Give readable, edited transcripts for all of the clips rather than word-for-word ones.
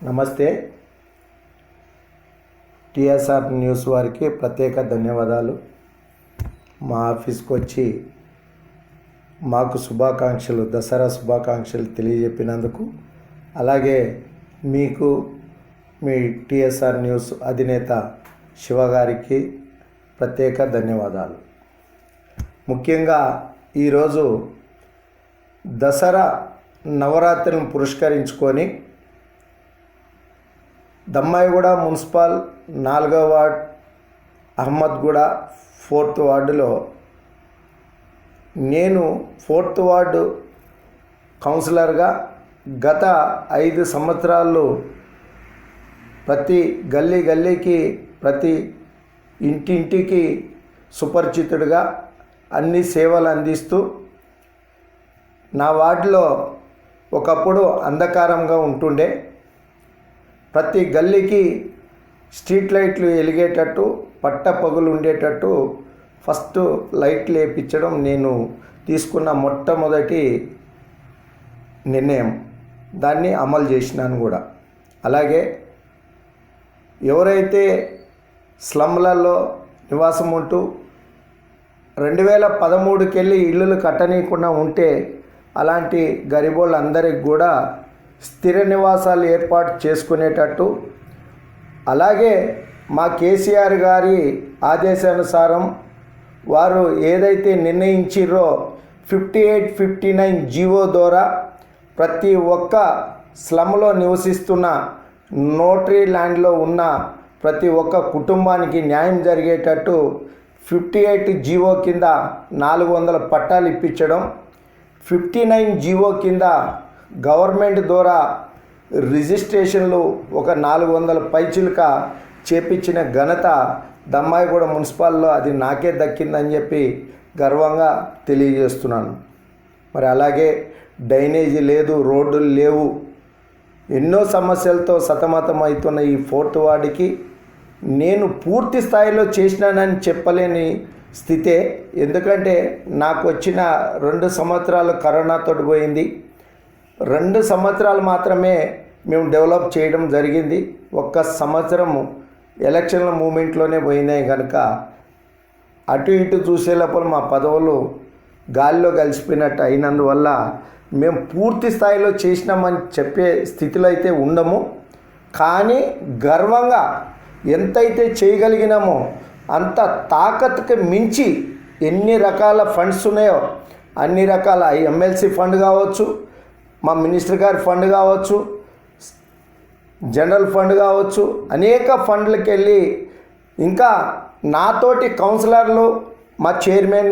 నమస్తే. TSR news వారికి ప్రత్యేక ధన్యవాదాలు. మా ఆఫీస్కి వచ్చి మాకు దసరా శుభాకాంక్షలు తెలియజెప్పినందుకు, అలాగే మీకు మీ టిఎస్ఆర్ న్యూస్ అధినేత శివ గారికి ప్రత్యేక ధన్యవాదాలు. ముఖ్యంగా ఈరోజు దసరా నవరాత్రులను పురస్కరించుకొని దమ్మాయిగూడ మున్సిపల్ 4వ వార్డ్, అహ్మద్గూడ 4th వార్డులో నేను 4th వార్డు కౌన్సిలర్గా గత 5 సంవత్సరాలు ప్రతి గల్లీకి ప్రతి ఇంటింటికి సుపరిచితుడిగా అన్ని సేవలు అందిస్తూ, నా వార్డులో ఒకప్పుడు అంధకారంగా ఉంటుండే, ప్రతి గల్లీకి స్ట్రీట్ లైట్లు వెలిగేటట్టు, పట్టపగులు ఉండేటట్టు ఫస్ట్ లైట్లు వేయించడం నేను తీసుకున్న మొట్టమొదటి నిర్ణయం. దాన్ని అమలు చేసినాను కూడా. అలాగే ఎవరైతే స్లమ్లలో నివాసం ఉంటూ 2013కి వెళ్ళి ఇళ్ళు కట్టనీయకుండా ఉంటే అలాంటి గరీబోళ్ళందరికీ కూడా స్థిర నివాసాలు ఏర్పాటు చేసుకునేటట్టు, అలాగే మా కేసీఆర్ గారి ఆదేశానుసారం వారు ఏదైతే నిర్ణయించిర్రో 5859 జీవో ద్వారా ప్రతి ఒక్క స్లమ్లో నివసిస్తున్న నోటరీ ల్యాండ్లో ఉన్న ప్రతి ఒక్క కుటుంబానికి న్యాయం జరిగేటట్టు 58 జీవో కింద 400 పట్టాలు ఇప్పించడం, 59 జీవో కింద గవర్నమెంట్ ద్వారా రిజిస్ట్రేషన్లు ఒక 400 పైచిలుక చేపించిన ఘనత దమ్మాయిగూడ మున్సిపాల్లో అది నాకే దక్కిందని చెప్పి గర్వంగా తెలియజేస్తున్నాను. మరి అలాగే డ్రైనేజీ లేదు, రోడ్డులు లేవు, ఎన్నో సమస్యలతో సతమతం అవుతున్న ఈ 4th వార్డుకి నేను పూర్తి స్థాయిలో చేసినానని చెప్పలేని స్థితే. ఎందుకంటే నాకు వచ్చిన 2 సంవత్సరాలు కరోనాతో పోయింది. 2 సంవత్సరాలు మాత్రమే మేము డెవలప్ చేయడం జరిగింది. 1 సంవత్సరము ఎలక్షన్ల మూమెంట్లోనే పోయినాయి కనుక అటు ఇటు చూసే లోపల మా పదవులు గాలిలో కలిసిపోయినట్టు అయినందువల్ల మేము పూర్తి స్థాయిలో చేసినామని చెప్పే స్థితిలో అయితే ఉండము. కానీ గర్వంగా ఎంతైతే చేయగలిగినామో అంత తాకత్తుకి మించి ఎన్ని రకాల ఫండ్స్ ఉన్నాయో అన్ని రకాల ఎమ్మెల్సీ ఫండ్ కావచ్చు, మా మినిస్టర్ గారి ఫండ్ కావచ్చు, జనరల్ ఫండ్ కావచ్చు, అనేక ఫండ్లకి వెళ్ళి ఇంకా నాతోటి కౌన్సిలర్లు, మా చైర్మన్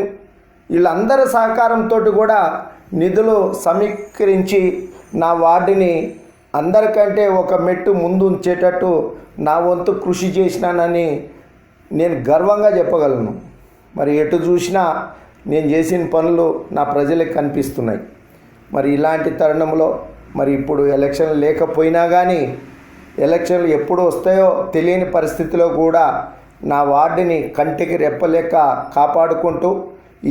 వీళ్ళందరి సహకారంతో కూడా నిధులు సమీకరించి నా వార్డుని అందరికంటే ఒక మెట్టు ముందు ఉంచేటట్టు నా వంతు కృషి చేసినానని నేను గర్వంగా చెప్పగలను. మరి ఎటు చూసినా నేను చేసిన పనులు నా ప్రజలకు కనిపిస్తున్నాయి. మరి ఇలాంటి తరుణంలో మరి ఇప్పుడు ఎలక్షన్లు లేకపోయినా కానీ ఎలక్షన్లు ఎప్పుడు వస్తాయో తెలియని పరిస్థితిలో కూడా నా వార్డుని కంటికి రెప్పలేక కాపాడుకుంటూ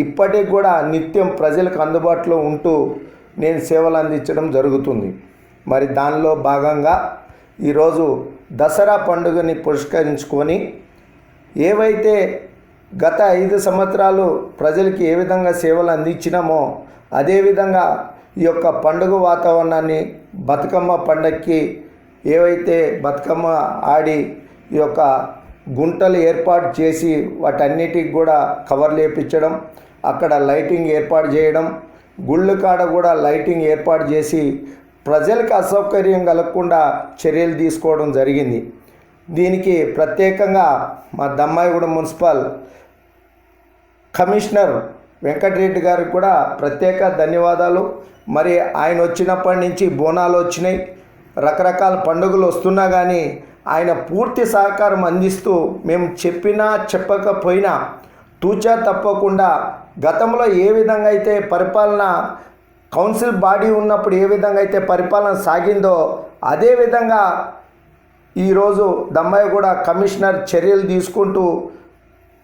ఇప్పటికి కూడా నిత్యం ప్రజలకు అందుబాటులో ఉంటూ నేను సేవలు అందించడం జరుగుతుంది. మరి దానిలో భాగంగా ఈరోజు దసరా పండుగని పురస్కరించుకొని ఏవైతే గత 5 సంవత్సరాలు ప్రజలకి ఏ విధంగా సేవలు అందించినామో అదేవిధంగా ఈ యొక్క పండుగ వాతావరణాన్ని బతుకమ్మ పండగకి ఏవైతే బతుకమ్మ ఆడి ఈ యొక్క గుంటలు ఏర్పాటు చేసి వాటన్నిటికి కూడా కవర్లు వేయించడం, అక్కడ లైటింగ్ ఏర్పాటు చేయడం, గుళ్ళు కాడ కూడా లైటింగ్ ఏర్పాటు చేసి ప్రజలకు అసౌకర్యం కలగకుండా చర్యలు తీసుకోవడం జరిగింది. దీనికి ప్రత్యేకంగా మా దమ్మాయిగూడ మున్సిపల్ కమిషనర్ వెంకటరెడ్డి గారికి కూడా ప్రత్యేక ధన్యవాదాలు. మరి ఆయన వచ్చినప్పటి నుంచి బోనాలు వచ్చినాయి, రకరకాల పండుగలు వస్తున్నా కానీ ఆయన పూర్తి సహకారం అందిస్తూ మేము చెప్పినా చెప్పకపోయినా తూచా తప్పకుండా గతంలో ఏ విధంగా అయితే పరిపాలన కౌన్సిల్ బాడీ ఉన్నప్పుడు ఏ విధంగా అయితే పరిపాలన సాగిందో అదేవిధంగా ఈరోజు దమ్మాయిగూడ కమిషనర్ చర్యలు తీసుకుంటూ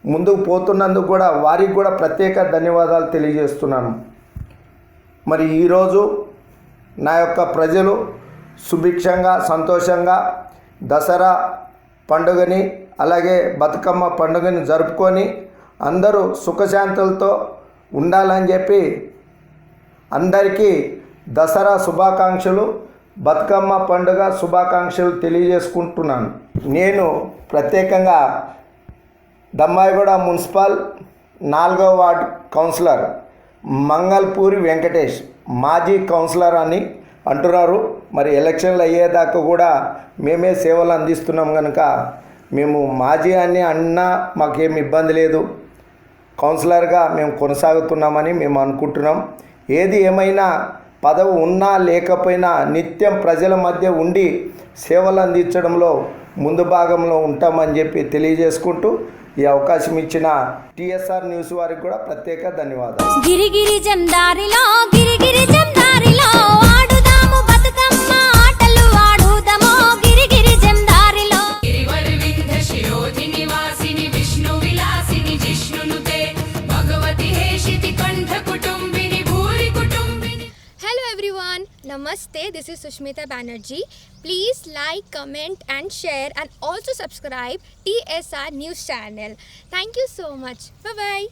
ముందుకు పోతున్నందుకు కూడా వారికి కూడా ప్రత్యేక ధన్యవాదాలు తెలియజేస్తున్నాను. మరి ఈరోజు నా యొక్క ప్రజలు సుభిక్షంగా సంతోషంగా దసరా పండుగని అలాగే బతుకమ్మ పండుగని జరుపుకొని అందరూ సుఖశాంతులతో ఉండాలని చెప్పి అందరికీ దసరా శుభాకాంక్షలు, బతుకమ్మ పండుగ శుభాకాంక్షలు తెలియజేసుకుంటున్నాను. నేను ప్రత్యేకంగా దమ్మాయిగూడ మున్సిపల్ 4వ వార్డు కౌన్సిలర్ మంగళపూరి వెంకటేష్ మాజీ కౌన్సిలర్ అని అంటున్నారు. మరి ఎలక్షన్లు అయ్యేదాకా కూడా మేమే సేవలు అందిస్తున్నాం కనుక మేము మాజీ అని అన్నా మాకేం ఇబ్బంది లేదు, కౌన్సిలర్గా మేము కొనసాగుతున్నామని మేము అనుకుంటున్నాం. ఏది ఏమైనా పదవి ఉన్నా లేకపోయినా నిత్యం ప్రజల మధ్య ఉండి సేవలు అందించడంలో ముందు భాగంలో ఉంటామని చెప్పి తెలియజేసుకుంటూ ఈ అవకాశం ఇచ్చిన టీఎస్ఆర్ న్యూస్ వారికి కూడా ప్రత్యేక ధన్యవాదాలు. గిరిగిరి జందారిలో ఆడుదాము బతుకమ్మ ఆటలు ఆడుదాము గిరిగిరి జందారిలో. గిరివర వింధ్య శిరోధి నివాసిని విష్ణు విలాసిని జిష్ణునుతే భగవతి హేషితి కంఠ కుటుంబిని భూరి కుటుంబిని. Hello everyone, Namaste, this is Sushmita Banerjee. Please like, comment and share and also subscribe TSR News channel. Thank you so much. Bye bye.